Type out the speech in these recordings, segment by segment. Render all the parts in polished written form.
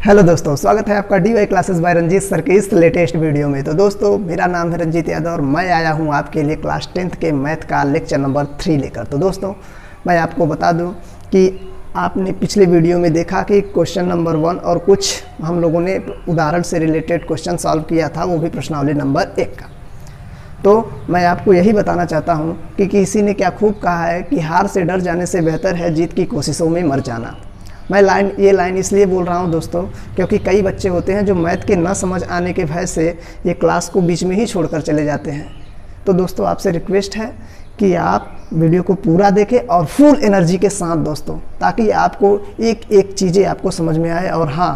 Hello दोस्तों, स्वागत है आपका DY classes by Ranjit sir के इस लेटेस्ट वीडियो में। तो दोस्तों, मेरा नाम है रंजीत यादव और मैं आया हूं आपके लिए क्लास 10th के मैथ का लेक्चर नंबर 3 लेकर। तो दोस्तों, मैं आपको बता दूं कि आपने पिछले वीडियो में देखा कि क्वेश्चन नंबर 1 और कुछ हम लोगों ने उदाहरण से रिलेटेड क्वेश्चन सॉल्व किया था, वो भी प्रश्नावली नंबर 1 का। तो मैं आपको यही बताना चाहता हूं कि किसी ने क्या खूब कहा है कि हार से डर जाने से बेहतर है जीत की कोशिशों में मर जाना। मैं ये लाइन इसलिए बोल रहा हूं दोस्तों, क्योंकि कई बच्चे होते हैं जो मैथ के न समझ आने के भय से ये क्लास को बीच में ही छोड़कर चले जाते हैं। तो दोस्तों, आपसे रिक्वेस्ट है कि आप वीडियो को पूरा देखें और फुल एनर्जी के साथ दोस्तों, ताकि आपको एक एक चीज़ें आपको समझ में आए। और हाँ,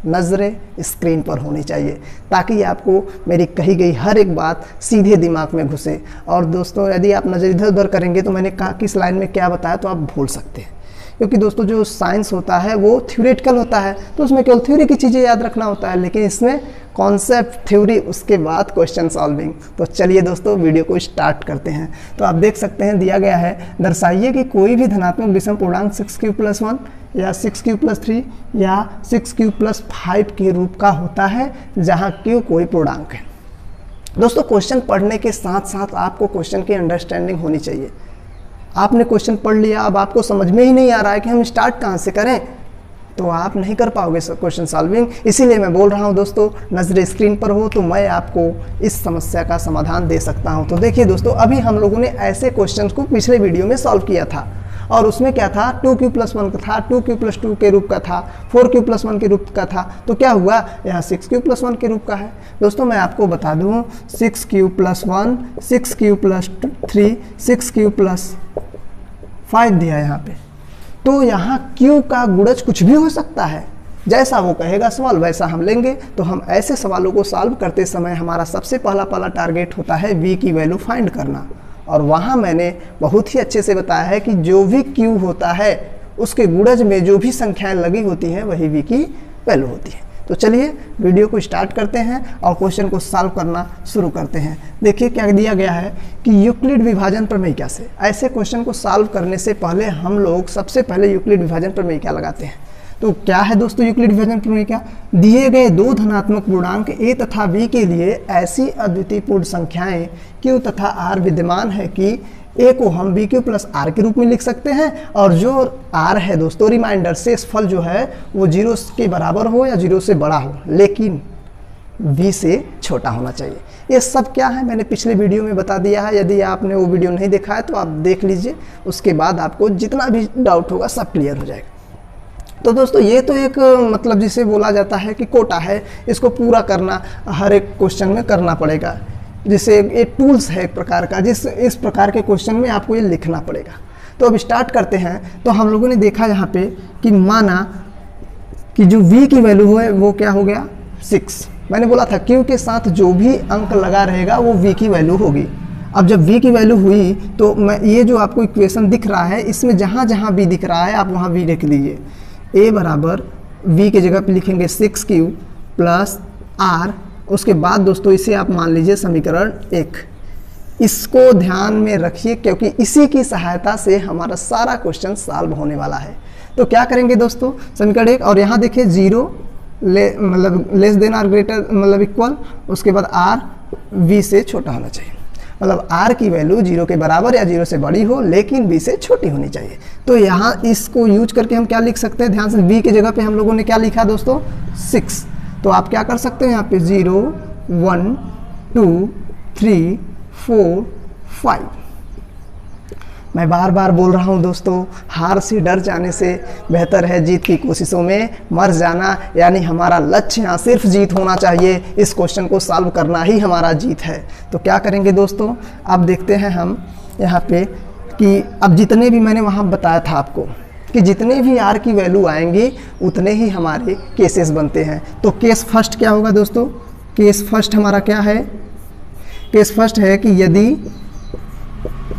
नज़रें स्क्रीन पर होनी चाहिए ताकि आपको मेरी कही गई हर एक बात सीधे दिमाग में घुसे। और दोस्तों, यदि आप नज़र इधर उधर करेंगे तो मैंने कहा किस लाइन में क्या बताया तो आप भूल सकते हैं, क्योंकि दोस्तों जो साइंस होता है वो थ्योरेटिकल होता है, तो उसमें केवल थ्योरी की चीज़ें याद रखना होता है, लेकिन इसमें कॉन्सेप्ट, थ्योरी, उसके बाद क्वेश्चन सॉल्विंग। तो चलिए दोस्तों, वीडियो को स्टार्ट करते हैं। तो आप देख सकते हैं दिया गया है, दर्शाइए कि कोई भी धनात्मक विषम पूर्णांक 6³ + 1 या 6³ + 3 या 6³ + 5 के रूप का होता है जहाँ Q कोई पूर्णांक है। दोस्तों, क्वेश्चन पढ़ने के साथ साथ आपको क्वेश्चन की अंडरस्टैंडिंग होनी चाहिए। आपने क्वेश्चन पढ़ लिया, अब आपको समझ में ही नहीं आ रहा है कि हम स्टार्ट कहाँ से करें, तो आप नहीं कर पाओगे क्वेश्चन सॉल्विंग। इसीलिए मैं बोल रहा हूँ दोस्तों, नज़र स्क्रीन पर हो तो मैं आपको इस समस्या का समाधान दे सकता हूँ। तो देखिए दोस्तों, अभी हम लोगों ने ऐसे क्वेश्चन को पिछले वीडियो में सॉल्व किया था और उसमें क्या था, 2Q + 1 का था, 2Q + 2 के रूप का था, 4Q + 1 के रूप का था। तो क्या हुआ, यहाँ 6Q + 1 के रूप का है। दोस्तों, मैं आपको बता दूँ, 6Q + 1, 6Q + 3, 6Q + 5 दिया यहाँ पे। तो यहाँ Q का गुणज कुछ भी हो सकता है, जैसा वो कहेगा सवाल वैसा हम लेंगे। तो हम ऐसे सवालों को सॉल्व करते समय हमारा सबसे पहला टारगेट होता है V की वैल्यू फाइंड करना। और वहाँ मैंने बहुत ही अच्छे से बताया है कि जो भी Q होता है उसके गुणज में जो भी संख्याएं लगी होती हैं वही V की वैल्यू होती है। तो चलिए वीडियो को स्टार्ट करते हैं और क्वेश्चन को सॉल्व करना शुरू करते हैं। देखिए क्या दिया गया है कि यूक्लिड विभाजन प्रमेय से ऐसे क्वेश्चन को सॉल्व करने से पहले हम लोग सबसे पहले यूक्लिड विभाजन प्रमेय लगाते हैं। तो क्या है दोस्तों यूक्लिड विभाजन प्रमेय? दिए गए दो धनात्मक पूर्णांक a तथा b के लिए ऐसी अद्वितीय पूर्ण संख्याएं q तथा r विद्यमान है कि a को हम BQ + R के रूप में लिख सकते हैं, और जो R है दोस्तों, रिमाइंडर, शेषफल जो है वो 0 के बराबर हो या 0 से बड़ा हो, लेकिन V से छोटा होना चाहिए। ये सब क्या है मैंने पिछले वीडियो में बता दिया है। यदि आपने वो वीडियो नहीं देखा है तो आप देख लीजिए, उसके बाद आपको जितना भी डाउट होगा सब क्लियर हो जाएगा। तो दोस्तों, ये तो एक मतलब जिसे बोला जाता है कि कोटा है, इसको पूरा करना हर एक क्वेश्चन में करना पड़ेगा। जिसे ये टूल्स है एक प्रकार का, इस प्रकार के क्वेश्चन में आपको ये लिखना पड़ेगा। तो अब स्टार्ट करते हैं। तो हम लोगों ने देखा यहाँ पे कि माना कि जो V की वैल्यू है वो क्या हो गया, 6। मैंने बोला था Q के साथ जो भी अंक लगा रहेगा वो V की वैल्यू होगी। अब जब V की वैल्यू हुई तो मैं ये जो आपको इक्वेशन दिख रहा है, इसमें जहाँ जहाँ V दिख रहा है आप वहाँ V लिख लीजिए। A बराबर V की जगह पे लिखेंगे 6Q + R। उसके बाद दोस्तों इसे आप मान लीजिए समीकरण 1। इसको ध्यान में रखिए क्योंकि इसी की सहायता से हमारा सारा क्वेश्चन सॉल्व होने वाला है। तो क्या करेंगे दोस्तों, समीकरण 1, और यहाँ देखिए 0 मतलब लेस देन आर ग्रेटर मतलब इक्वल, उसके बाद R V से छोटा होना चाहिए। मतलब R की वैल्यू 0 के बराबर या 0 से बड़ी हो, लेकिन V से छोटी होनी चाहिए। तो यहाँ इसको यूज करके हम क्या लिख सकते हैं, ध्यान से, V की जगह पे हम लोगों ने क्या लिखा दोस्तों, 6। तो आप क्या कर सकते हैं यहाँ पे 0, 1, 2, 3, 4, 5। मैं बार बार बोल रहा हूँ दोस्तों, हार से डर जाने से बेहतर है जीत की कोशिशों में मर जाना। यानी हमारा लक्ष्य यहाँ सिर्फ जीत होना चाहिए, इस क्वेश्चन को सॉल्व करना ही हमारा जीत है। तो क्या करेंगे दोस्तों, अब देखते हैं हम यहाँ पे कि अब जितने भी मैंने वहाँ बताया था आपको कि जितने भी R की वैल्यू आएंगी उतने ही हमारे केसेस बनते हैं। तो केस फर्स्ट क्या होगा दोस्तों, केस फर्स्ट हमारा क्या है, केस फर्स्ट है कि यदि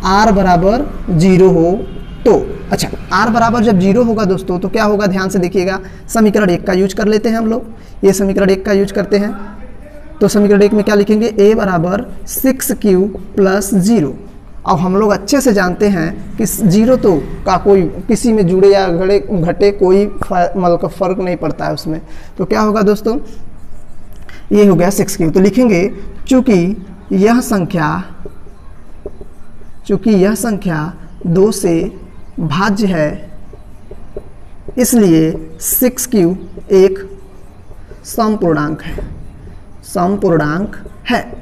R बराबर 0 हो तो, अच्छा R बराबर जब 0 होगा दोस्तों तो क्या होगा, ध्यान से देखिएगा, समीकरण 1 का यूज कर लेते हैं हम लोग। ये समीकरण 1 का यूज करते हैं। तो समीकरण 1 में क्या लिखेंगे, A बराबर 6Q + 0 अब हम लोग अच्छे से जानते हैं कि जीरो तो का कोई किसी में जुड़े या घटे कोई मतलब फ़र्क नहीं पड़ता है उसमें। तो क्या होगा दोस्तों, ये हो गया 6 तो लिखेंगे चूँकि यह संख्या 2 से भाज्य है इसलिए 6 एक समपूर्णांक है।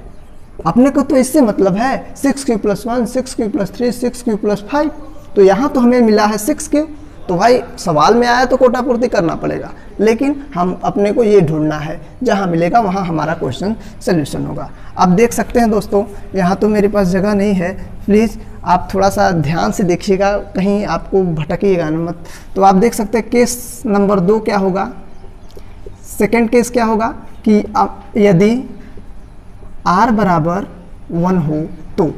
अपने को तो इससे मतलब है 6 + 1, 6 + 3, 6 + 5, तो यहाँ तो हमें मिला है 6 तो भाई सवाल में आया तो कोटा पूर्ति करना पड़ेगा, लेकिन हम अपने को ये ढूंढना है, जहाँ मिलेगा वहाँ हमारा क्वेश्चन सोल्यूशन होगा। अब देख सकते हैं दोस्तों, यहाँ तो मेरे पास जगह नहीं है, प्लीज़ आप थोड़ा सा ध्यान से देखिएगा, कहीं आपको भटकिएगा न मत। तो आप देख सकते हैं केस नंबर 2 क्या होगा, सेकेंड केस क्या होगा कि अब यदि r बराबर 1 हो तो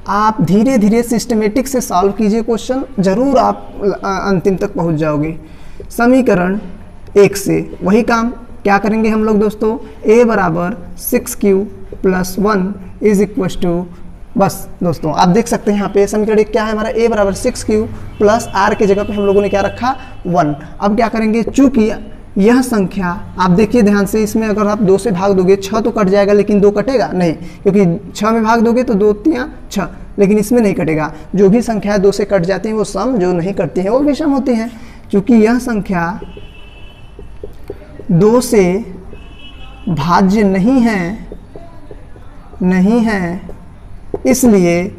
आप धीरे धीरे सिस्टमेटिक से सॉल्व कीजिए क्वेश्चन, जरूर आप अंतिम तक पहुंच जाओगे। समीकरण 1 से वही काम क्या करेंगे हम लोग दोस्तों, a बराबर 6q + 1 = बस दोस्तों आप देख सकते हैं यहाँ पे समीकरण 1 क्या है हमारा, a बराबर 6q प्लस r के जगह पे हम लोगों ने क्या रखा 1। अब क्या करेंगे, चूंकि यह संख्या आप देखिए ध्यान से, इसमें अगर आप 2 से भाग दोगे 6 तो कट जाएगा, लेकिन 2 कटेगा नहीं, क्योंकि 6 में भाग दोगे तो 2 × 6, लेकिन इसमें नहीं कटेगा। जो भी संख्या 2 से कट जाती हैं वो सम, जो नहीं कटती हैं वो विषम होती हैं। क्योंकि यह संख्या 2 से भाज्य नहीं है इसलिए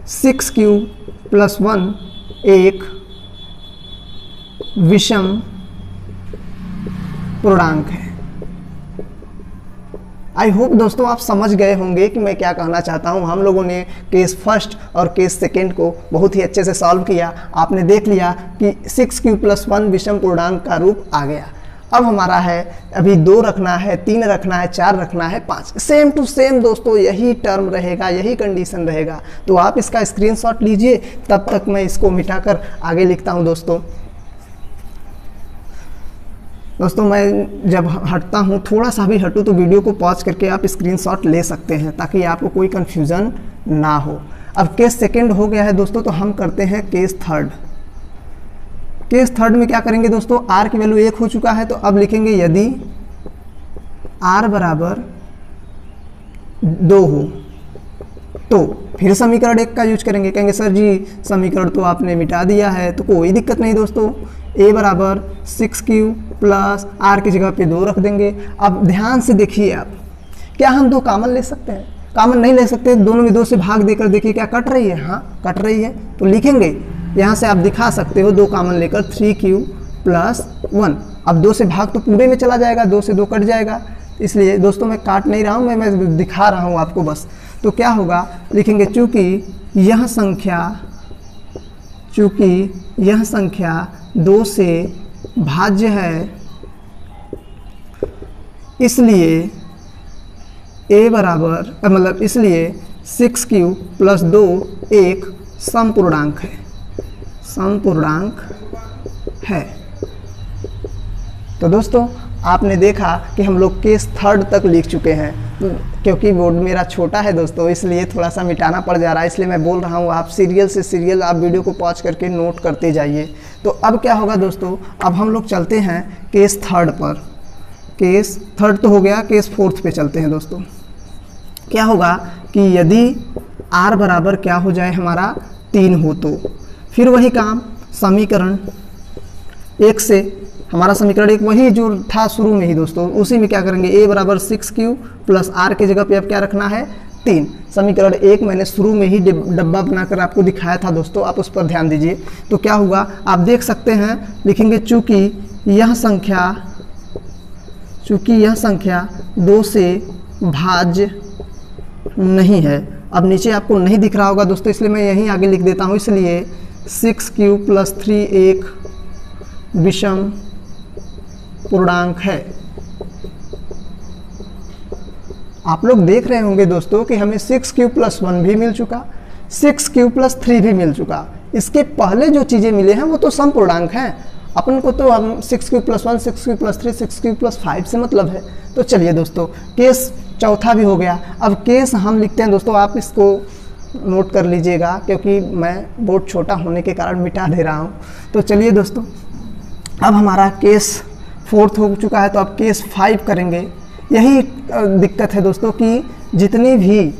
6q + 1 एक विषम पूर्णांक है। आई होप दोस्तों आप समझ गए होंगे कि मैं क्या कहना चाहता हूं। हम लोगों ने केस फर्स्ट और केस सेकेंड को बहुत ही अच्छे से सॉल्व किया। आपने देख लिया कि 6q + 1 विषम पूर्णांक का रूप आ गया। अब हमारा है अभी 2 रखना है, 3 रखना है, 4 रखना है, 5, सेम टू सेम दोस्तों यही टर्म रहेगा, यही कंडीशन रहेगा। तो आप इसका स्क्रीनशॉट लीजिए, तब तक मैं इसको मिटाकर आगे लिखता हूं दोस्तों। मैं जब हटता हूँ, थोड़ा सा भी हटूँ, तो वीडियो को पॉज करके आप स्क्रीनशॉट ले सकते हैं ताकि आपको कोई कन्फ्यूज़न ना हो। अब केस सेकंड हो गया है दोस्तों, तो हम करते हैं केस थर्ड। केस थर्ड में क्या करेंगे दोस्तों, r की वैल्यू 1 हो चुका है, तो अब लिखेंगे यदि r बराबर 2 हो तो फिर समीकरण 1 का यूज करेंगे। कहेंगे सर जी समीकरण तो आपने मिटा दिया है, तो कोई दिक्कत नहीं दोस्तों, a बराबर 6q प्लस r की जगह पे 2 रख देंगे। अब ध्यान से देखिए आप, क्या हम 2 कॉमन ले सकते हैं? कॉमन नहीं ले सकते, दोनों में 2 से भाग देकर देखिए क्या कट रही है, हाँ कट रही है। तो लिखेंगे यहाँ से आप दिखा सकते हो 2 कॉमन लेकर 3q + 1। अब 2 से भाग तो पूरे में चला जाएगा, 2 से 2 कट जाएगा, इसलिए दोस्तों मैं काट नहीं रहा हूँ, मैं दिखा रहा हूँ आपको बस। तो क्या होगा, लिखेंगे चूँकि यह संख्या 2 से भाज्य है इसलिए a बराबर मतलब इसलिए 6q + 2 एक समपूर्णांक है। तो दोस्तों आपने देखा कि हम लोग केस थर्ड तक लिख चुके हैं। क्योंकि बोर्ड मेरा छोटा है दोस्तों, इसलिए थोड़ा सा मिटाना पड़ जा रहा है, इसलिए मैं बोल रहा हूँ, आप सीरियल से सीरियल आप वीडियो को पॉज करके नोट करते जाइए। तो अब क्या होगा दोस्तों, अब हम लोग चलते हैं केस थर्ड पर। केस थर्ड तो हो गया, केस फोर्थ पे चलते हैं दोस्तों। क्या होगा कि यदि r बराबर क्या हो जाए हमारा 3 हो तो फिर वही काम, समीकरण 1 से हमारा समीकरण 1 वही जो था शुरू में ही दोस्तों, उसी में क्या करेंगे, a बराबर 6q प्लस r के जगह पे अब क्या रखना है 3। समीकरण 1 मैंने शुरू में ही डब्बा बनाकर आपको दिखाया था दोस्तों, आप उस पर ध्यान दीजिए। तो क्या हुआ आप देख सकते हैं, लिखेंगे चूँकि यह संख्या 2 से भाज्य नहीं है। अब नीचे आपको नहीं दिख रहा होगा दोस्तों, इसलिए मैं यहीं आगे लिख देता हूँ। इसलिए 6q + 3 एक विषम पूर्णांक है। आप लोग देख रहे होंगे दोस्तों कि हमें 6q + 1 भी मिल चुका, 6q + 3 भी मिल चुका। इसके पहले जो चीज़ें मिले हैं वो तो समपूर्णांक हैं। अपन को तो हम 6q + 1, 6q + 3, 6q + 5 से मतलब है। तो चलिए दोस्तों केस चौथा भी हो गया। अब केस हम लिखते हैं दोस्तों, आप इसको नोट कर लीजिएगा, क्योंकि मैं बोर्ड छोटा होने के कारण मिटा दे रहा हूँ। तो चलिए दोस्तों, अब हमारा केस 4 हो चुका है, तो अब केस 5 करेंगे। यही दिक्कत है दोस्तों कि जितनी भी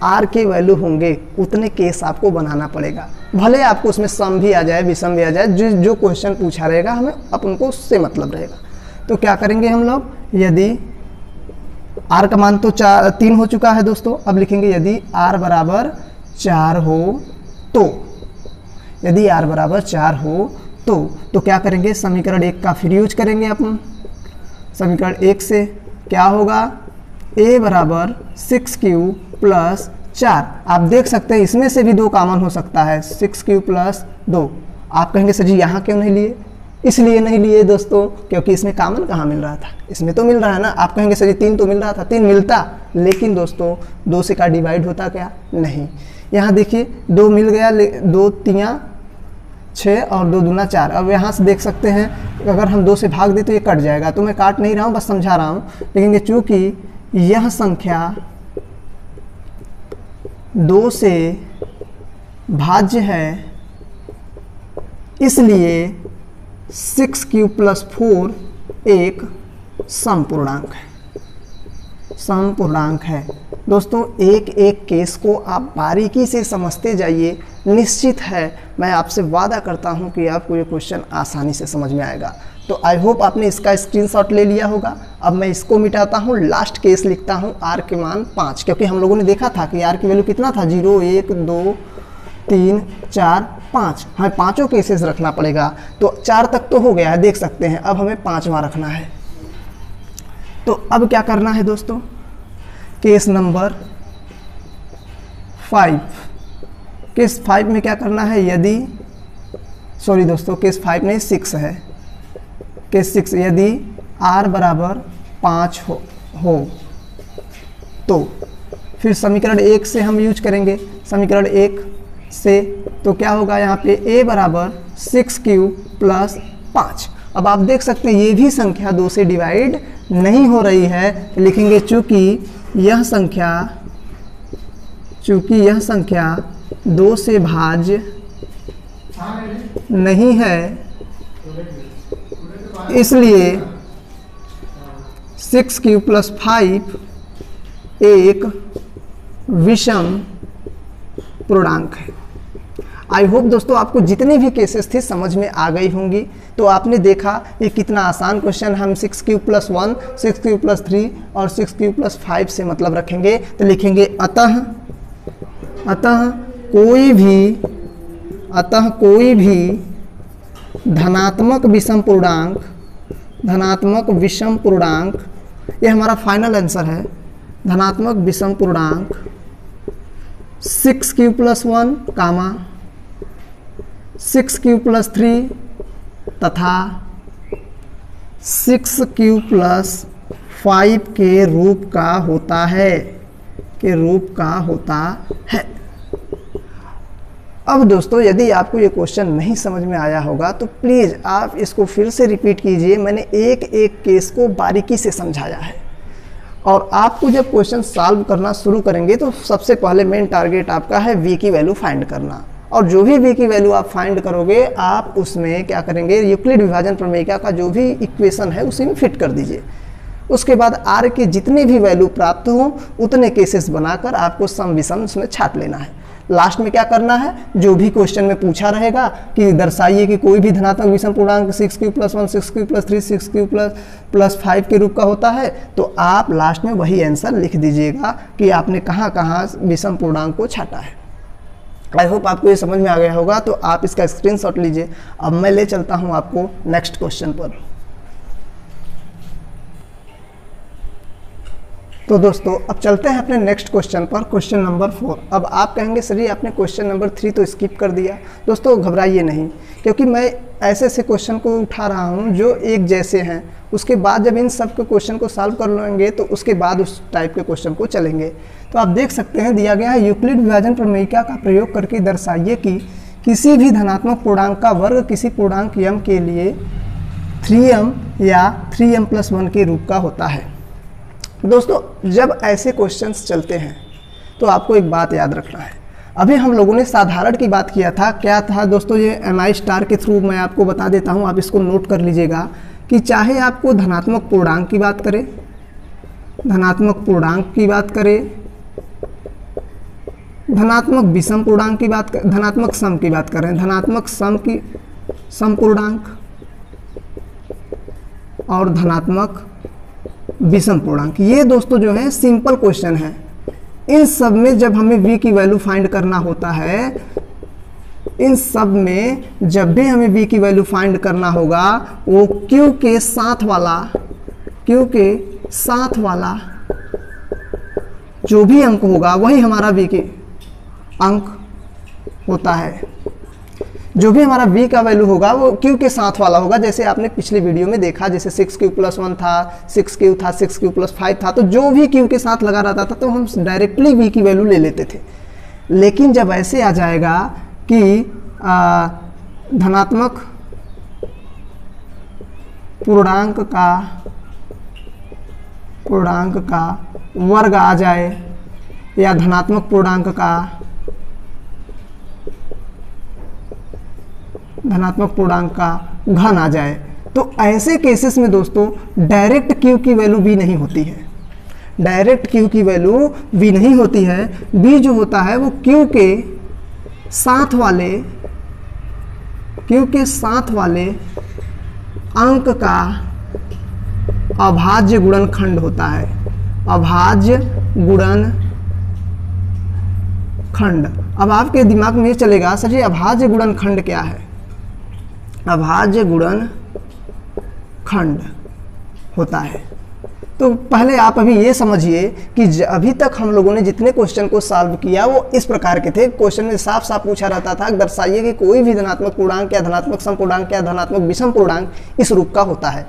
आर के वैल्यू होंगे उतने केस आपको बनाना पड़ेगा, भले आपको उसमें सम भी आ जाए विषम भी आ जाए, जो क्वेश्चन पूछा रहेगा हमें अपन को उससे मतलब रहेगा। तो क्या करेंगे हम लोग, यदि आर का मान तो 3 हो चुका है दोस्तों, अब लिखेंगे यदि आर बराबर 4 हो तो, यदि आर बराबर 4 हो तो क्या करेंगे, समीकरण 1 का फिर यूज करेंगे अपन। समीकरण 1 से क्या होगा, a बराबर 6q प्लस 4। आप देख सकते हैं इसमें से भी 2 कॉमन हो सकता है, 6q प्लस 2। आप कहेंगे सर जी यहाँ क्यों नहीं लिए, इसलिए नहीं लिए दोस्तों क्योंकि इसमें कॉमन कहाँ मिल रहा था, इसमें तो मिल रहा है ना। आप कहेंगे सर जी 3 तो मिल रहा था, 3 मिलता, लेकिन दोस्तों 2 से का डिवाइड होता क्या, नहीं। यहाँ देखिए 2 मिल गया, 2 3 6 और 2 दूना 4। अब यहाँ से देख सकते हैं अगर हम 2 से भाग दें तो ये कट जाएगा, तो मैं काट नहीं रहा हूँ, बस समझा रहा हूँ। लेकिन चूँकि यह संख्या 2 से भाज्य है, इसलिए 6q प्लस 4 एक समपूर्णांक है, समपूर्णांक है। दोस्तों एक एक केस को आप बारीकी से समझते जाइए, निश्चित है मैं आपसे वादा करता हूं कि आपको ये क्वेश्चन आसानी से समझ में आएगा। तो आई होप आपने इसका स्क्रीनशॉट ले लिया होगा। अब मैं इसको मिटाता हूं, लास्ट केस लिखता हूं आर के मान 5, क्योंकि हम लोगों ने देखा था कि आर की वैल्यू कितना था, 0 1 2 3 4 5, हमें पाँचों केसेस रखना पड़ेगा। तो 4 तक तो हो गया है, देख सकते हैं, अब हमें 5वां रखना है। तो अब क्या करना है दोस्तों, केस नंबर 5, केस 5 में क्या करना है, यदि सॉरी दोस्तों केस 5 नहीं 6 है, केस 6 यदि r बराबर 5 हो तो फिर समीकरण 1 से हम यूज करेंगे। समीकरण 1 से तो क्या होगा, यहाँ पे a बराबर 6q प्लस 5। अब आप देख सकते हैं ये भी संख्या 2 से डिवाइड नहीं हो रही है, तो लिखेंगे चूँकि यह संख्या 2 से भाज्य नहीं है, इसलिए 6q प्लस 5 एक विषम पूर्णांक है। आई होप दोस्तों आपको जितने भी केसेस थे समझ में आ गई होंगी। तो आपने देखा ये कितना आसान क्वेश्चन, हम 6q प्लस 1, 6q प्लस 3 और 6q प्लस 5 से मतलब रखेंगे। तो लिखेंगे अतः कोई भी धनात्मक विषम पूर्णांक, ये हमारा फाइनल आंसर है, धनात्मक विषम पूर्णांक 6q प्लस 1 कामा 6q प्लस 3 तथा 6q प्लस 5 के रूप का होता है, अब दोस्तों यदि आपको ये क्वेश्चन नहीं समझ में आया होगा तो प्लीज़ आप इसको फिर से रिपीट कीजिए। मैंने एक एक केस को बारीकी से समझाया है, और आपको जब क्वेश्चन सॉल्व करना शुरू करेंगे तो सबसे पहले मेन टारगेट आपका है v की वैल्यू फाइंड करना। और जो भी v की वैल्यू आप फाइंड करोगे, आप उसमें क्या करेंगे, यूक्लिड विभाजन प्रमेयिका का जो भी इक्वेशन है उसी में फिट कर दीजिए। उसके बाद r के जितने भी वैल्यू प्राप्त हो उतने केसेस बनाकर आपको सम विषम उसमें छाट लेना है। लास्ट में क्या करना है, जो भी क्वेश्चन में पूछा रहेगा कि दर्शाइए कि कोई भी धनात्मक विषम पूर्णांक 6q plus 1, 6q plus 3, 6q plus 5 के रूप का होता है, तो आप लास्ट में वही आंसर लिख दीजिएगा कि आपने कहाँ कहाँ विषम पूर्णांक को छाटा है। आई होप आपको ये समझ में आ गया होगा। तो आप इसका स्क्रीनशॉट लीजिए। अब मैं ले चलता हूँ आपको नेक्स्ट क्वेश्चन पर। तो दोस्तों अब चलते हैं अपने नेक्स्ट क्वेश्चन पर, क्वेश्चन नंबर 4। अब आप कहेंगे सर जी आपने क्वेश्चन नंबर 3 तो स्किप कर दिया। दोस्तों घबराइए नहीं, क्योंकि मैं ऐसे क्वेश्चन को उठा रहा हूं जो एक जैसे हैं। उसके बाद जब इन सब के क्वेश्चन को सॉल्व कर लेंगे तो उसके बाद उस टाइप के क्वेश्चन को चलेंगे। तो आप देख सकते हैं दिया गया है, यूक्लिड विभाजन प्रमेयिका का प्रयोग करके दर्शाइए कि किसी भी धनात्मक पूर्णांक का वर्ग किसी पूर्णांक m के लिए 3m या 3m प्लस 1 के रूप का होता है। दोस्तों जब ऐसे क्वेश्चंस चलते हैं तो आपको एक बात याद रखना है, अभी हम लोगों ने साधारण की बात किया था, क्या था दोस्तों, ये mi स्टार के थ्रू मैं आपको बता देता हूँ, आप इसको नोट कर लीजिएगा कि चाहे आपको धनात्मक पूर्णांक की बात करें, धनात्मक पूर्णांक की बात करें, धनात्मक विषम पूर्णांक की बात करें, धनात्मक सम की बात करें, धनात्मक सम की सम पूर्णांक और धनात्मक विषम पूर्णांक, ये दोस्तों जो है सिंपल क्वेश्चन है। इन सब में जब हमें v की वैल्यू फाइंड करना होता है, इन सब में जब भी हमें v की वैल्यू फाइंड करना होगा, वो q के साथ वाला, q के साथ वाला जो भी अंक होगा वही हमारा v के अंक होता है। जो भी हमारा v का वैल्यू होगा वो q के साथ वाला होगा। जैसे आपने पिछले वीडियो में देखा, जैसे 6q+1 था, 6q था, 6q+5 था, तो जो भी q के साथ लगा रहता था तो हम डायरेक्टली v की वैल्यू ले लेते थे। लेकिन जब ऐसे आ जाएगा कि धनात्मक पूर्णांक का वर्ग आ जाए या धनात्मक पूर्णांक का घन आ जाए, तो ऐसे केसेस में दोस्तों डायरेक्ट q की वैल्यू v नहीं होती है। डायरेक्ट q की वैल्यू v नहीं होती है। v जो होता है वो q के साथ वाले अंक का अभाज्य गुणनखंड होता है। अभाज्य गुणनखंड। अब आपके दिमाग में ये चलेगा, सर जी अभाज्य गुणनखंड क्या है? अभाज्य गुणनखंड होता है, तो पहले आप अभी ये समझिए कि अभी तक हम लोगों ने जितने क्वेश्चन को सॉल्व किया वो इस प्रकार के थे। क्वेश्चन में साफ साफ पूछा रहता था, दर्शाइए कि कोई भी धनात्मक पूर्णांक या धनात्मक सम पूर्णांक या धनात्मक विषम पूर्णांक इस रूप का होता है।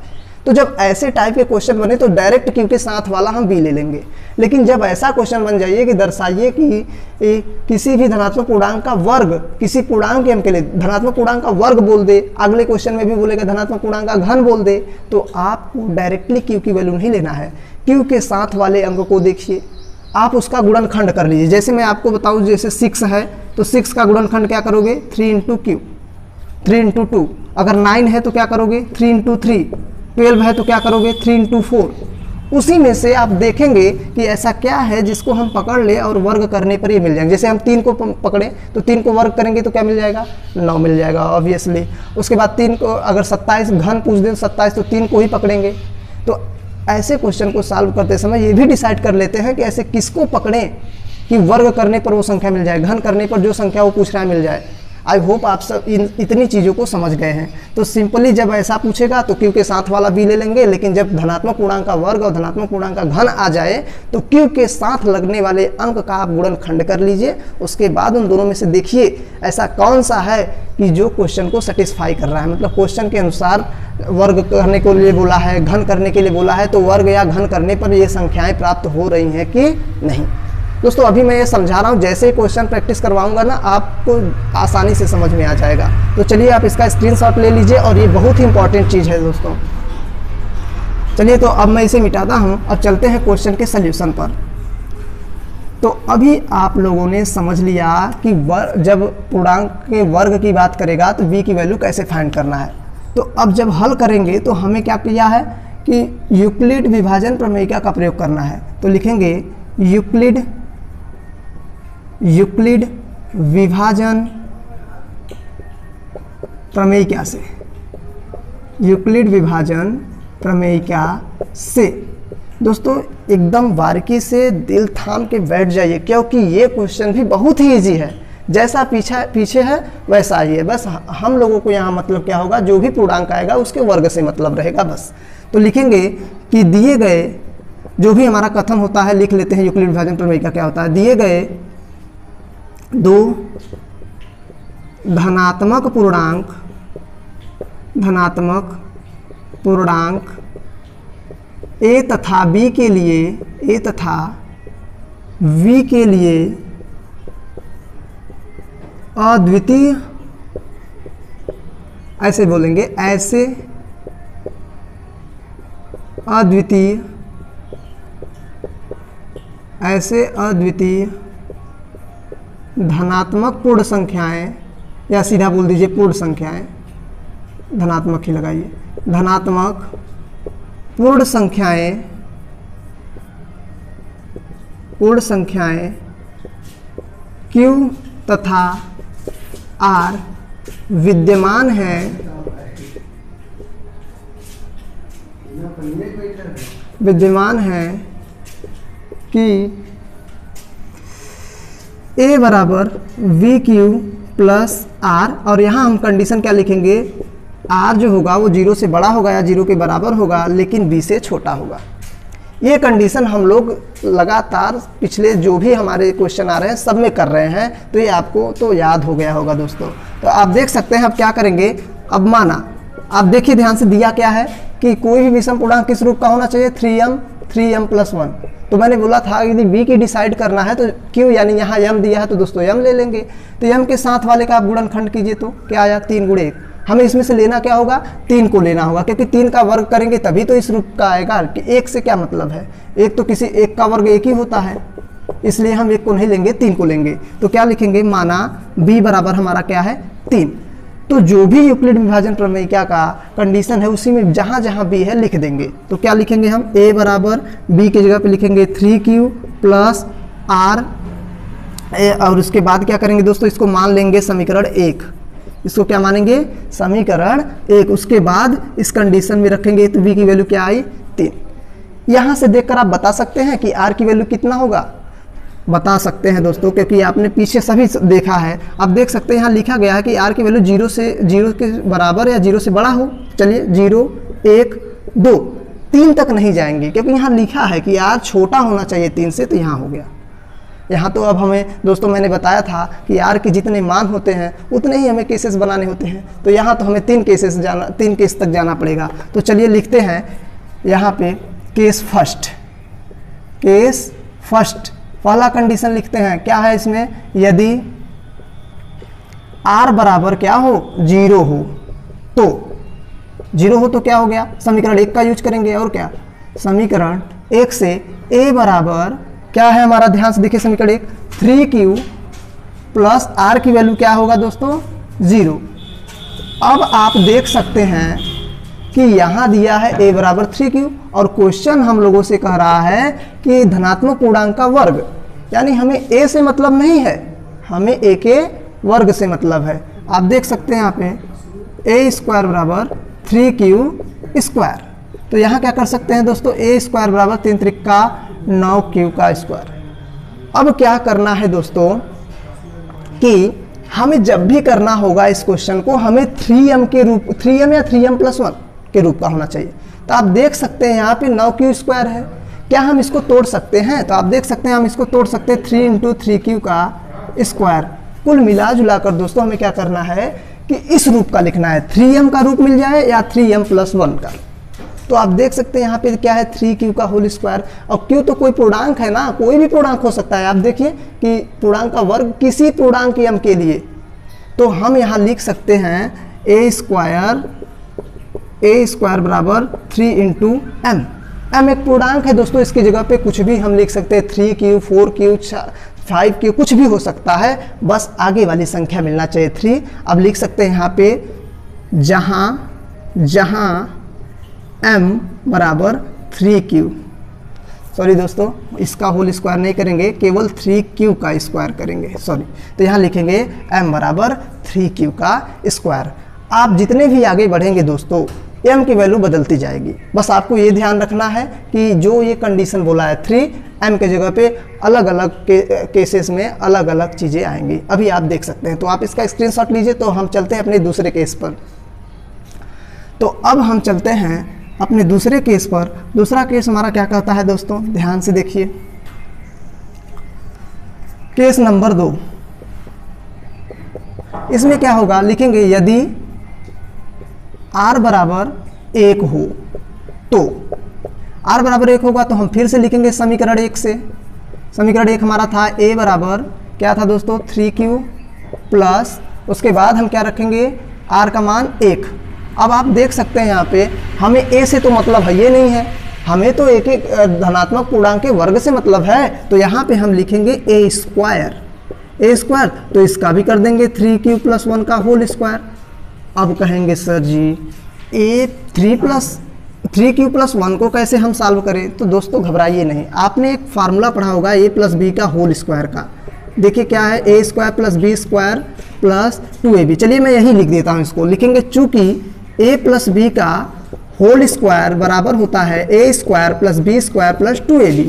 तो जब ऐसे टाइप के क्वेश्चन बने तो डायरेक्ट q के साथ वाला हम v ले लेंगे। लेकिन जब ऐसा क्वेश्चन बन जाइए कि दर्शाइए कि किसी भी धनात्मक पूर्णांक का वर्ग, किसी पूर्णांक के अंक के लिए धनात्मक पूर्णांक का वर्ग बोल दे, अगले क्वेश्चन में भी बोलेगा धनात्मक पूर्णांक का घन बोल दे, तो आपको डायरेक्टली q की वैल्यू नहीं लेना है। q के साथ वाले अंक को देखिए, आप उसका गुणनखंड कर लीजिए। जैसे मैं आपको बताऊँ, जैसे 6 है तो 6 का गुणनखंड क्या करोगे? 3 × q, 3 × 2। अगर 9 है तो क्या करोगे? 3 × 3। 12 है तो क्या करोगे? 3 × 4। उसी में से आप देखेंगे कि ऐसा क्या है जिसको हम पकड़ ले और वर्ग करने पर ये मिल जाएंगे। जैसे हम 3 को पकड़े तो 3 को वर्ग करेंगे तो क्या मिल जाएगा? 9 मिल जाएगा ऑब्वियसली। उसके बाद 3 को अगर 27 घन पूछ दें 27, तो 3 को ही पकड़ेंगे। तो ऐसे क्वेश्चन को सॉल्व करते समय ये भी डिसाइड कर लेते हैं कि ऐसे किसको पकड़ें कि वर्ग करने पर वो संख्या मिल जाए, घन करने पर जो संख्या वो पूछ रहा है मिल जाए। आई होप आप सब इतनी चीज़ों को समझ गए हैं। तो सिंपली जब ऐसा पूछेगा तो q के साथ वाला v ले लेंगे, लेकिन जब धनात्मक पूर्णांक का वर्ग और धनात्मक पूर्णांक का घन आ जाए तो q के साथ लगने वाले अंक का आप गुणनखंड कर लीजिए। उसके बाद उन दोनों में से देखिए ऐसा कौन सा है कि जो क्वेश्चन को सेटिस्फाई कर रहा है, मतलब क्वेश्चन के अनुसार वर्ग करने के लिए बोला है, घन करने के लिए बोला है, तो वर्ग या घन करने पर ये संख्याएँ प्राप्त हो रही हैं कि नहीं। दोस्तों अभी मैं ये समझा रहा हूँ, जैसे ही क्वेश्चन प्रैक्टिस करवाऊंगा ना आपको आसानी से समझ में आ जाएगा। तो चलिए आप इसका स्क्रीनशॉट ले लीजिए और ये बहुत ही इंपॉर्टेंट चीज़ है दोस्तों। चलिए तो अब मैं इसे मिटाता हूँ। अब चलते हैं क्वेश्चन के सल्यूशन पर। तो अभी आप लोगों ने समझ लिया कि जब पूर्णांक के वर्ग की बात करेगा तो v की वैल्यू कैसे फाइंड करना है। तो अब जब हल करेंगे तो हमें क्या किया है कि यूक्लिड विभाजन प्रमेयिका का प्रयोग करना है। तो लिखेंगे यूक्लिड विभाजन प्रमेयिका से, यूक्लिड विभाजन प्रमेयिका से। दोस्तों एकदम बारीकी से दिल थाम के बैठ जाइए, क्योंकि ये क्वेश्चन भी बहुत ही इजी है। जैसा पीछे है वैसा ही है, बस हम लोगों को यहाँ मतलब क्या होगा, जो भी पूर्णांक आएगा उसके वर्ग से मतलब रहेगा बस। तो लिखेंगे कि दिए गए जो भी हमारा कथन होता है लिख लेते हैं। यूक्लिड विभाजन प्रमेयिका क्या होता है? दिए गए दो धनात्मक पूर्णांक a तथा b के लिए, a तथा v के लिए अद्वितीय, ऐसे बोलेंगे, ऐसे अद्वितीय धनात्मक पूर्ण संख्याएं, या सीधा बोल दीजिए पूर्ण संख्याएं, धनात्मक ही लगाइए, धनात्मक पूर्ण संख्याएं Q तथा R विद्यमान है कि A बराबर VQ प्लस R, और यहाँ हम कंडीशन क्या लिखेंगे, R जो होगा वो 0 से बड़ा होगा या 0 के बराबर होगा, लेकिन B से छोटा होगा। ये कंडीशन हम लोग लगातार पिछले जो भी हमारे क्वेश्चन आ रहे हैं सब में कर रहे हैं, तो ये आपको तो याद हो गया होगा दोस्तों। तो आप देख सकते हैं अब क्या करेंगे, अब माना आप देखिए ध्यान से, दिया क्या है कि कोई भी विषम पूर्णांक किस रूप का होना चाहिए, 3m प्लस 1। तो मैंने बोला था यदि b की डिसाइड करना है तो q यानी यहाँ m दिया है तो दोस्तों m ले लेंगे। तो m के साथ वाले का आप गुणनखंड कीजिए तो क्या आया, 3 गुणे 1। हमें इसमें से लेना क्या होगा, 3 को लेना होगा, क्योंकि 3 का वर्ग करेंगे तभी तो इस रूप का आएगा। कि 1 से क्या मतलब है, एक तो किसी एक का वर्ग 1 ही होता है, इसलिए हम 1 को नहीं लेंगे, 3 को लेंगे। तो क्या लिखेंगे, माना b बराबर हमारा क्या है 3। तो जो भी यूक्लिड विभाजन प्रमेयिका का कंडीशन है उसी में जहाँ जहाँ b है लिख देंगे। तो क्या लिखेंगे हम, a बराबर b की जगह पे लिखेंगे 3q प्लस r, और उसके बाद क्या करेंगे दोस्तों, इसको मान लेंगे समीकरण 1। इसको क्या मानेंगे, समीकरण 1। उसके बाद इस कंडीशन में रखेंगे तो b की वैल्यू क्या आई, 3। यहाँ से देखकर आप बता सकते हैं कि r की वैल्यू कितना होगा, बता सकते हैं दोस्तों, क्योंकि आपने पीछे सभी देखा है। आप देख सकते हैं यहाँ लिखा गया है कि r की वैल्यू 0 के बराबर या 0 से बड़ा हो। चलिए 0, 1, 2, 3 तक नहीं जाएंगे, क्योंकि यहाँ लिखा है कि r छोटा होना चाहिए 3 से, तो यहाँ हो गया। यहाँ तो अब हमें दोस्तों मैंने बताया था कि r के जितने मान होते हैं उतने ही हमें केसेस बनाने होते हैं। तो यहाँ तो हमें 3 केस तक जाना पड़ेगा। तो चलिए लिखते हैं यहाँ पे केस फर्स्ट। पहला कंडीशन लिखते हैं, क्या है इसमें, यदि r बराबर क्या हो, 0 हो, तो 0 हो तो क्या हो गया, समीकरण 1 का यूज करेंगे। और क्या, समीकरण 1 से a बराबर क्या है हमारा, ध्यान से देखिए समीकरण 1, 3q प्लस r की वैल्यू क्या होगा दोस्तों, 0। अब आप देख सकते हैं कि यहाँ दिया है a बराबर 3q, और क्वेश्चन हम लोगों से कह रहा है कि धनात्मक पूर्णांक का वर्ग, यानी हमें a से मतलब नहीं है, हमें a के वर्ग से मतलब है। आप देख सकते हैं यहाँ पे a स्क्वायर बराबर 3q स्क्वायर। तो यहाँ क्या कर सकते हैं दोस्तों, a स्क्वायर बराबर 3 त्रिका 9q का स्क्वायर। अब क्या करना है दोस्तों कि हमें जब भी करना होगा इस क्वेश्चन को, हमें 3m के रूप, 3m या 3m प्लस 1 के रूप का होना चाहिए। तो आप देख सकते हैं यहाँ पे 9q स्क्वायर है, क्या हम इसको तोड़ सकते हैं, तो आप देख सकते हैं हम इसको तोड़ सकते हैं 3 × 3q का स्क्वायर। कुल मिला जुला कर दोस्तों हमें क्या करना है कि इस रूप का लिखना है, 3m का रूप मिल जाए या 3m प्लस 1 का। तो आप देख सकते हैं यहाँ पे क्या है, 3q का होल स्क्वायर। और q तो कोई पूर्णांक है ना, कोई भी पूर्णांक हो सकता है। आप देखिए कि पूर्णांक का वर्ग किसी पूर्णांक m के लिए, तो हम यहाँ लिख सकते हैं a स्क्वायर बराबर 3 × m। m एक पूर्णांक है दोस्तों, इसकी जगह पे कुछ भी हम लिख सकते हैं, 3q, 4q, 5q, कुछ भी हो सकता है, बस आगे वाली संख्या मिलना चाहिए 3। अब लिख सकते हैं यहाँ पे जहाँ m बराबर 3q, सॉरी दोस्तों इसका होल स्क्वायर नहीं करेंगे, केवल 3q का स्क्वायर करेंगे, सॉरी। तो यहाँ लिखेंगे m बराबर 3q का स्क्वायर। आप जितने भी आगे बढ़ेंगे दोस्तों m की वैल्यू बदलती जाएगी। बस आपको ये ध्यान रखना है कि जो ये कंडीशन बोला है 3m के जगह पे अलग अलग केसेस में अलग अलग चीज़ें आएंगी। अभी आप देख सकते हैं, तो आप इसका स्क्रीनशॉट लीजिए। तो हम चलते हैं अपने दूसरे केस पर। तो अब हम चलते हैं अपने दूसरे केस पर। दूसरा केस हमारा क्या कहता है दोस्तों, ध्यान से देखिए। केस नंबर 2, इसमें क्या होगा, लिखेंगे यदि r बराबर 1 हो, तो r बराबर 1 होगा तो हम फिर से लिखेंगे समीकरण 1 से। समीकरण 1 हमारा था a बराबर क्या था दोस्तों, 3q प्लस, उसके बाद हम क्या रखेंगे, r का मान 1। अब आप देख सकते हैं यहाँ पे हमें a से तो मतलब है ये नहीं है, हमें तो एक धनात्मक पूर्णांक के वर्ग से मतलब है। तो यहाँ पे हम लिखेंगे a स्क्वायर, ए स्क्वायर, तो इसका भी कर देंगे 3q + 1 का होल स्क्वायर। अब कहेंगे सर जी ए 3q + 1 को कैसे हम सॉल्व करें? तो दोस्तों घबराइए नहीं, आपने एक फार्मूला पढ़ा होगा a + b का होल स्क्वायर का। देखिए क्या है, a² + b² + 2ab। चलिए मैं यही लिख देता हूँ, इसको लिखेंगे चूंकि a + b का होल स्क्वायर बराबर होता है a² + b² + 2ab।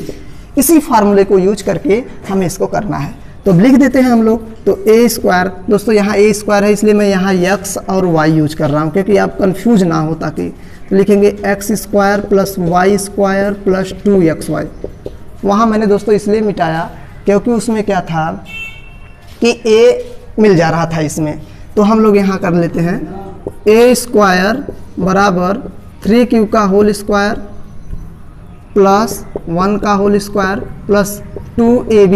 इसी फार्मूले को यूज करके हमें इसको करना है, तो लिख देते हैं हम लोग। तो a², दोस्तों यहाँ a² है इसलिए मैं यहाँ x और y यूज कर रहा हूँ क्योंकि आप कंफ्यूज ना हो ताकि। तो लिखेंगे x² + y² + 2xy। वहाँ मैंने दोस्तों इसलिए मिटाया क्योंकि उसमें क्या था कि a मिल जा रहा था इसमें, तो हम लोग यहाँ कर लेते हैं a² बराबर 3q का होल स्क्वायर + 1 का होल स्क्वायर + 2ab।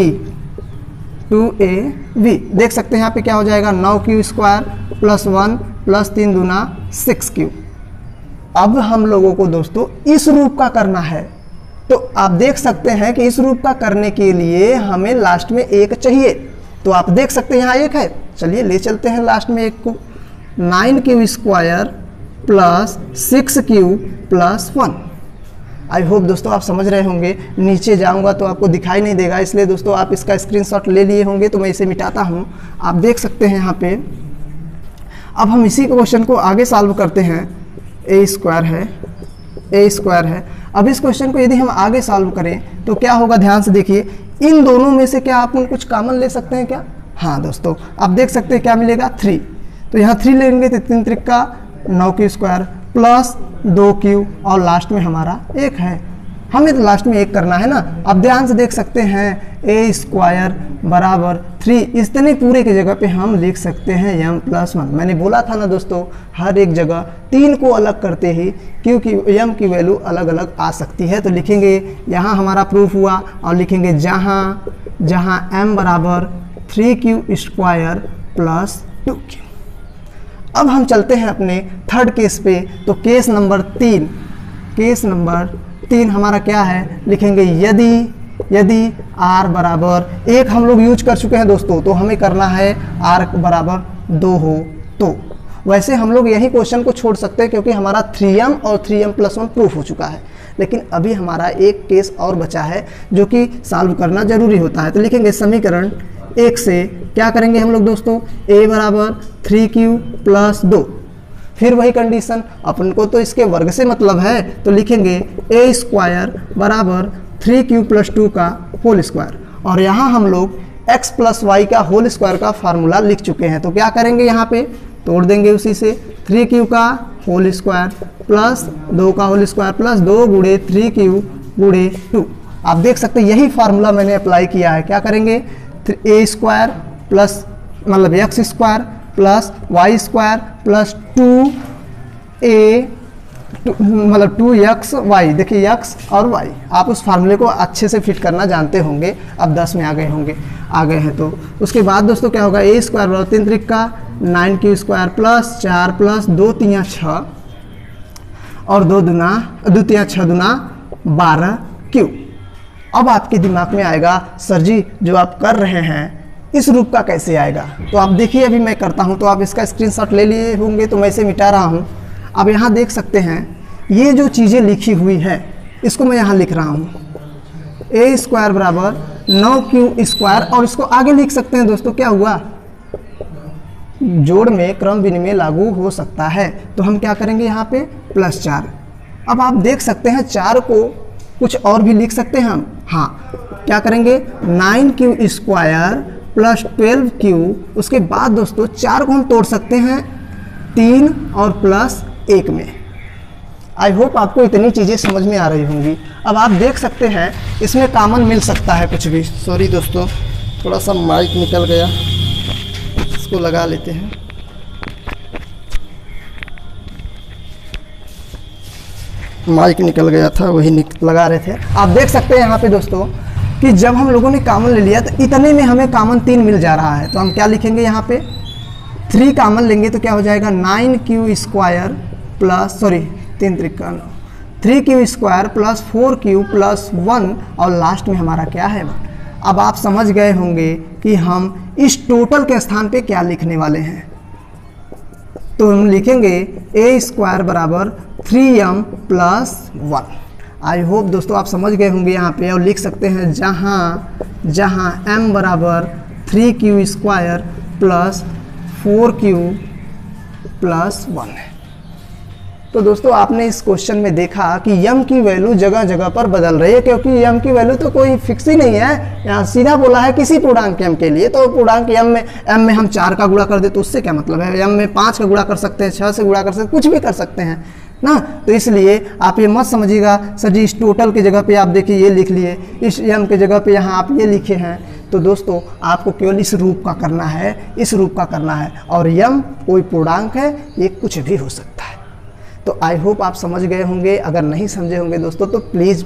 देख सकते हैं यहाँ पे क्या हो जाएगा, 9q² + 1 + 3 दूना 6q। अब हम लोगों को दोस्तों इस रूप का करना है, तो आप देख सकते हैं कि इस रूप का करने के लिए हमें लास्ट में 1 चाहिए। तो आप देख सकते हैं यहाँ 1 है, चलिए ले चलते हैं लास्ट में 1 को। 9q² + 6q + 1। आई होप दोस्तों आप समझ रहे होंगे। नीचे जाऊंगा तो आपको दिखाई नहीं देगा, इसलिए दोस्तों आप इसका स्क्रीनशॉट ले लिए होंगे, तो मैं इसे मिटाता हूँ। आप देख सकते हैं यहाँ पे। अब हम इसी क्वेश्चन को आगे सॉल्व करते हैं। a² है। अब इस क्वेश्चन को यदि हम आगे सॉल्व करें तो क्या होगा, ध्यान से देखिए। इन दोनों में से क्या आप कुछ कॉमन ले सकते हैं क्या? हाँ दोस्तों, आप देख सकते हैं क्या मिलेगा, 3। तो यहाँ 3 लेंगे तो 3 त्रिका 9q² + 2q और लास्ट में हमारा 1 है। हमें तो लास्ट में 1 करना है ना। अब ध्यान से देख सकते हैं a² बराबर 3, इतने पूरे की जगह पे हम लिख सकते हैं m + 1। मैंने बोला था ना दोस्तों, हर एक जगह 3 को अलग करते ही क्योंकि m की वैल्यू अलग अलग आ सकती है। तो लिखेंगे यहाँ हमारा प्रूफ हुआ, और लिखेंगे जहाँ m बराबर 3q² + 2q। अब हम चलते हैं अपने थर्ड केस पे। तो केस नंबर 3 हमारा क्या है, लिखेंगे यदि r बराबर 1 हम लोग यूज कर चुके हैं दोस्तों, तो हमें करना है r बराबर 2 हो तो। वैसे हम लोग यही क्वेश्चन को छोड़ सकते हैं क्योंकि हमारा 3m और 3m + 1 प्रूफ हो चुका है, लेकिन अभी हमारा एक केस और बचा है जो कि सॉल्व करना जरूरी होता है। तो लिखेंगे समीकरण 1 से क्या करेंगे हम लोग दोस्तों, a बराबर 3q + 2। फिर वही कंडीशन, अपन को तो इसके वर्ग से मतलब है, तो लिखेंगे a² बराबर 3q + 2 का होल स्क्वायर। और यहाँ हम लोग x + y का होल स्क्वायर का फार्मूला लिख चुके हैं, तो क्या करेंगे यहाँ पे तोड़ देंगे उसी से। 3q का होल स्क्वायर + 2 का होल स्क्वायर + 2 × 3q × 2। आप देख सकते हैं यही फार्मूला मैंने अप्लाई किया है। क्या करेंगे, a² प्लस मतलब x² + y² + 2a मतलब 2xy। देखिए x और y आप उस फार्मूले को अच्छे से फिट करना जानते होंगे, अब 10 में आ गए हैं। तो उसके बाद दोस्तों क्या होगा, a² बराबर 3 त्रिका 9q² + 4 + 2 3 6 और 2 3 6 दूना 12q। अब आपके दिमाग में आएगा सर जी जो आप कर रहे हैं इस रूप का कैसे आएगा, तो आप देखिए अभी मैं करता हूं, तो आप इसका स्क्रीनशॉट ले लिए होंगे, तो मैं इसे मिटा रहा हूं। अब यहाँ देख सकते हैं ये जो चीज़ें लिखी हुई है इसको मैं यहाँ लिख रहा हूँ, a² बराबर 9q²। और इसको आगे लिख सकते हैं दोस्तों, क्या हुआ, जोड़ में क्रम विनिमय लागू हो सकता है, तो हम क्या करेंगे यहाँ पे +4। अब आप देख सकते हैं 4 को कुछ और भी लिख सकते हैं हम। हाँ, क्या करेंगे 9q² + 12q। उसके बाद दोस्तों 4 को हम तोड़ सकते हैं 3 और +1 में। आई होप आपको इतनी चीज़ें समझ में आ रही होंगी। अब आप देख सकते हैं इसमें कॉमन मिल सकता है कुछ भी। सॉरी दोस्तों, थोड़ा सा माइक निकल गया, इसको लगा लेते हैं। माइक निकल गया था, वही लगा रहे थे। आप देख सकते हैं यहाँ पे दोस्तों कि जब हम लोगों ने कॉमन ले लिया तो इतने में हमें कॉमन 3 मिल जा रहा है, तो हम क्या लिखेंगे यहाँ पे 3 कॉमन लेंगे तो क्या हो जाएगा 9q² प्लस 3q² + 4q + 1 और लास्ट में हमारा क्या है अब आप समझ गए होंगे कि हम इस टोटल के स्थान पे क्या लिखने वाले हैं। तो हम लिखेंगे ए स्क्वायर बराबर 3m प्लस 1। आई होप दोस्तों आप समझ गए होंगे यहाँ पे, और लिख सकते हैं जहाँ m बराबर 3q square plus 4q plus 1 है। तो दोस्तों आपने इस क्वेश्चन में देखा कि m की वैल्यू जगह जगह पर बदल रही है, क्योंकि m की वैल्यू तो कोई फिक्स ही नहीं है। यहाँ सीधा बोला है किसी पूर्णांक m के लिए, तो पूर्णांक m में हम 4 का गुणा कर दे तो उससे क्या मतलब है, m में 5 का गुणा कर सकते हैं, 6 से गुणा कर सकते हैं, कुछ भी कर सकते हैं ना। तो इसलिए आप ये मत समझिएगा सर जी इस टोटल की जगह पे आप देखिए ये लिख लिए, इस m की जगह पे यहाँ आप ये लिखे हैं। तो दोस्तों आपको केवल इस रूप का करना है, इस रूप का करना है, और m कोई पूर्णांक है, ये कुछ भी हो सकता है। तो आई होप आप समझ गए होंगे। अगर नहीं समझे होंगे दोस्तों तो प्लीज़,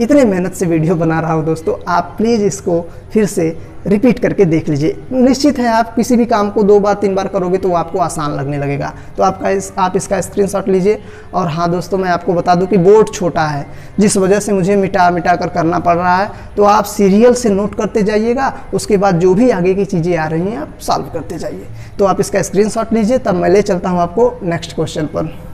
इतने मेहनत से वीडियो बना रहा हूँ दोस्तों, आप प्लीज़ इसको फिर से रिपीट करके देख लीजिए। निश्चित है आप किसी भी काम को 2 बार 3 बार करोगे तो वो आपको आसान लगने लगेगा। तो आप इसका स्क्रीनशॉट लीजिए। और हाँ दोस्तों, मैं आपको बता दूं कि बोर्ड छोटा है, जिस वजह से मुझे मिटा कर करना पड़ रहा है। तो आप सीरियल से नोट करते जाइएगा, उसके बाद जो भी आगे की चीज़ें आ रही हैं आप सॉल्व करते जाइए। तो आप इसका स्क्रीनशॉट लीजिए, तब मैं ले चलता हूँ आपको नेक्स्ट क्वेश्चन पर।